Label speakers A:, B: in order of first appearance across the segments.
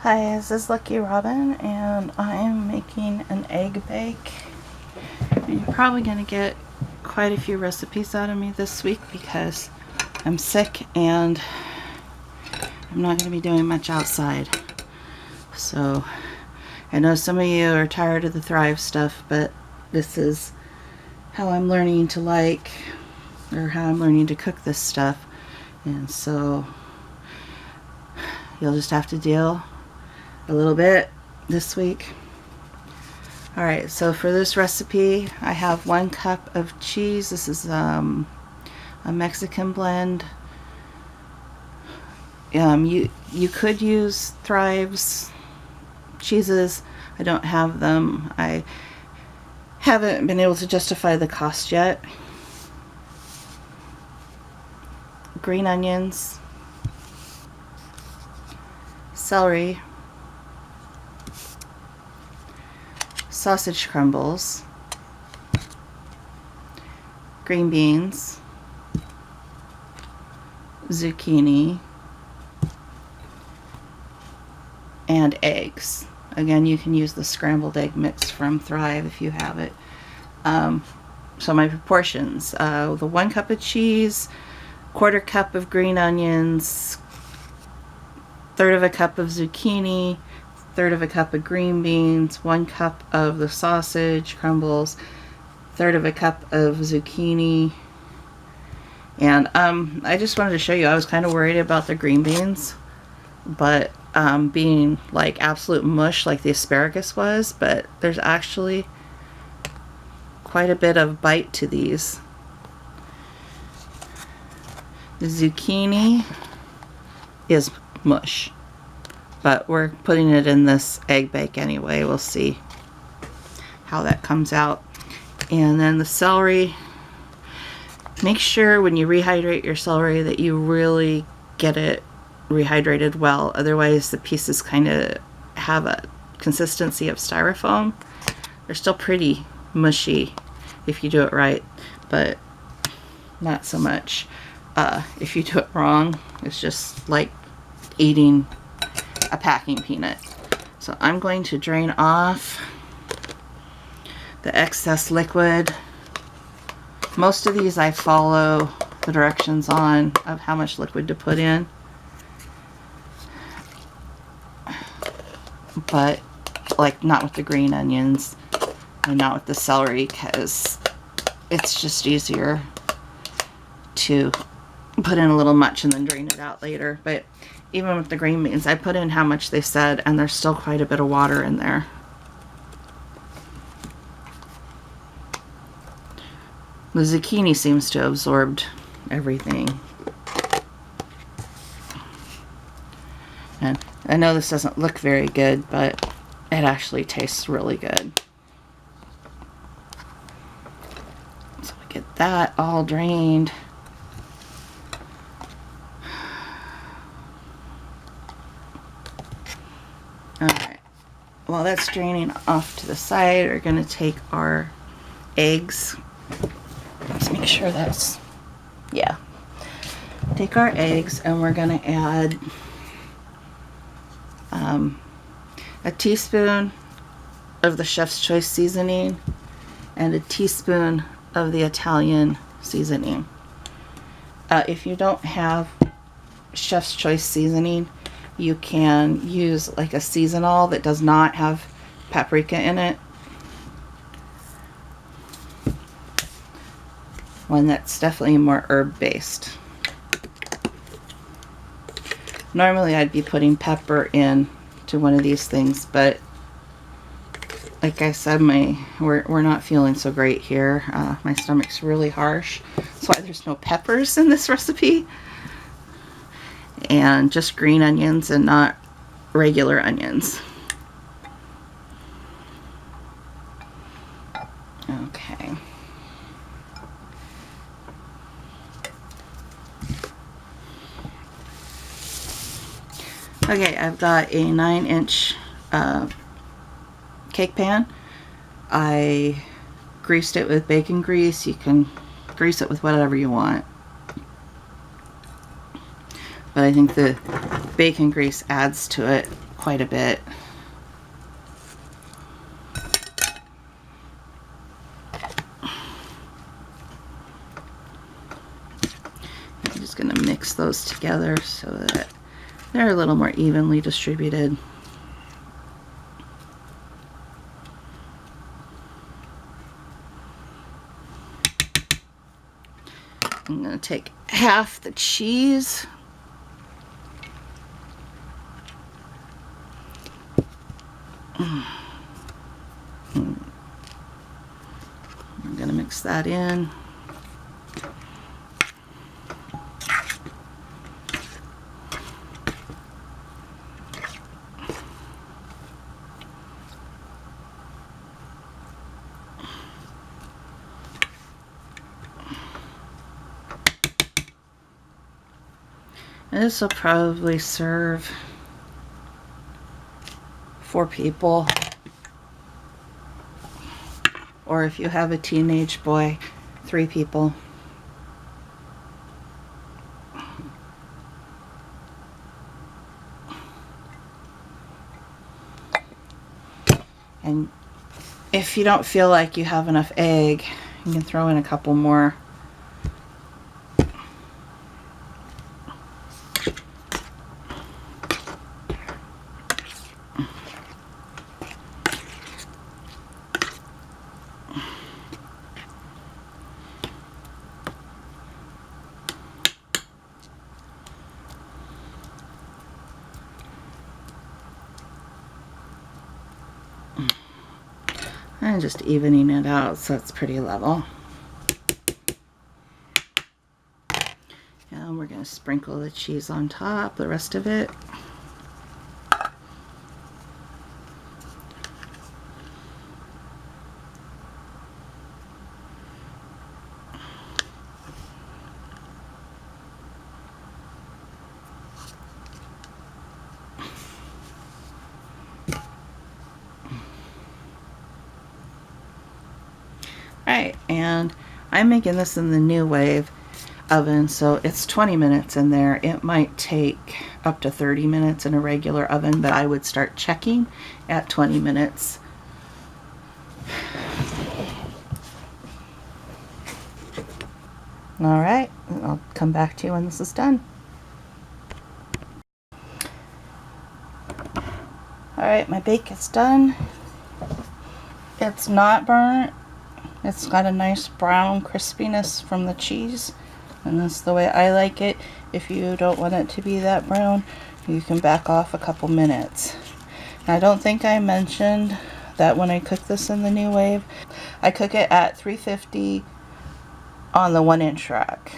A: Hi, this is Lucky Robin, and I am making an egg bake. And you're probably going to get quite a few recipes out of me this week because I'm sick and I'm not going to be doing much outside. So I know some of you are tired of the Thrive stuff, but this is how I'm learning to how I'm learning to cook this stuff. And so you'll just have to deal a little bit this week. Alright, so for this recipe I have 1 cup of cheese. This is a Mexican blend. You could use Thrive's cheeses. I don't have them. I haven't been able to justify the cost yet. Green onions, celery, sausage crumbles, green beans, zucchini, and eggs. Again, you can use the scrambled egg mix from Thrive if you have it. So my proportions, the 1 cup of cheese, 1/4 cup of green onions, 1/3 of a cup of zucchini, 1/3 of a cup of green beans, 1 cup of the sausage crumbles, 1/3 of a cup of zucchini. And I just wanted to show you, I was kind of worried about the green beans, but being like absolute mush like the asparagus was, but there's actually quite a bit of bite to these. The zucchini is mush, but we're putting it in this egg bake anyway. We'll see how that comes out. And then the celery, make sure when you rehydrate your celery that you really get it rehydrated well, otherwise the pieces kind of have a consistency of styrofoam. They're still pretty mushy if you do it right, but not so much if you do it wrong. It's just like eating a packing peanut. So I'm going to drain off the excess liquid. Most of these I follow the directions on of how much liquid to put in, but like not with the green onions and not with the celery, because it's just easier to put in a little much and then drain it out later. But even with the green beans, I put in how much they said, and there's still quite a bit of water in there. The zucchini seems to have absorbed everything. And I know this doesn't look very good, but it actually tastes really good. So we get that all drained. Alright, while that's draining off to the side, we're going to take our eggs. Let's make sure that's, yeah. Take our eggs and we're going to add a teaspoon of the Chef's Choice seasoning and a teaspoon of the Italian seasoning. If you don't have Chef's Choice seasoning, you can use like a seasonal that does not have paprika in it. One that's definitely more herb based. Normally I'd be putting pepper in to one of these things, but like I said, we're not feeling so great here. My stomach's really harsh. That's why there's no peppers in this recipe. And just green onions and not regular onions. Okay. Okay, I've got a 9-inch cake pan. I greased it with bacon grease. You can grease it with whatever you want. But I think the bacon grease adds to it quite a bit. I'm just going to mix those together so that they're a little more evenly distributed. I'm going to take half the cheese. I'm going to mix that in. And this will probably serve 4 people. Or if you have a teenage boy, 3 people. And if you don't feel like you have enough egg, you can throw in a couple more. And just evening it out so it's pretty level. And we're going to sprinkle the cheese on top, the rest of it. Alright, and I'm making this in the New Wave oven, so it's 20 minutes in there. It might take up to 30 minutes in a regular oven, but I would start checking at 20 minutes. Alright, I'll come back to you when this is done. Alright, my bake is done. It's not burnt. It's got a nice brown crispiness from the cheese, and that's the way I like it. If you don't want it to be that brown, you can back off a couple minutes. And I don't think I mentioned that when I cook this in the New Wave, I cook it at 350 on the 1-inch rack.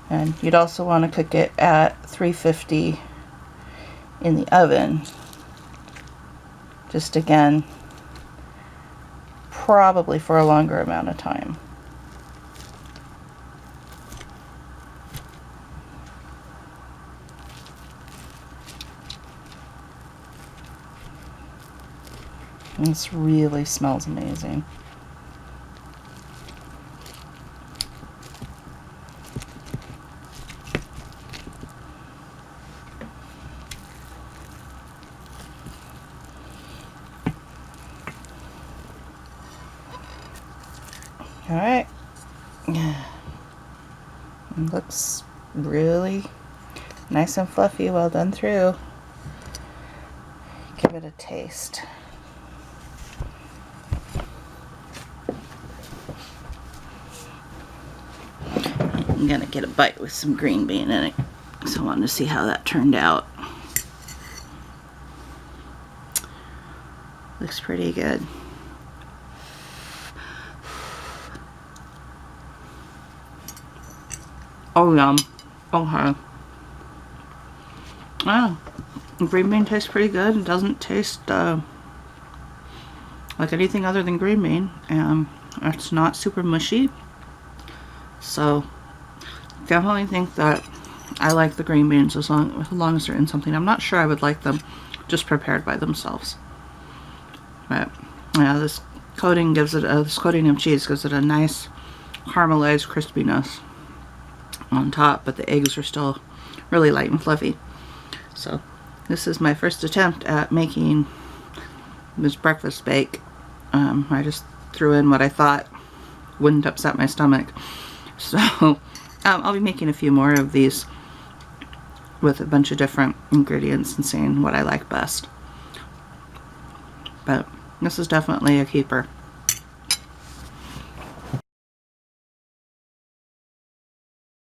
A: And you'd also want to cook it at 350 in the oven. Just again, probably for a longer amount of time. And this really smells amazing. Alright, it looks really nice and fluffy, well done through. Give it a taste. I'm gonna get a bite with some green bean in it, so I wanted to see how that turned out. Looks pretty good. Oh, yum. Okay. Oh, green bean tastes pretty good. It doesn't taste like anything other than green bean, and it's not super mushy. So, definitely think that I like the green beans as long as they're in something. I'm not sure I would like them just prepared by themselves. But yeah, this coating gives it this coating of cheese gives it a nice caramelized crispiness on top, but the eggs are still really light and fluffy. So This is my first attempt at making this breakfast bake. I just threw in what I thought wouldn't upset my stomach. So I'll be making a few more of these with a bunch of different ingredients and seeing what I like best. But this is definitely a keeper.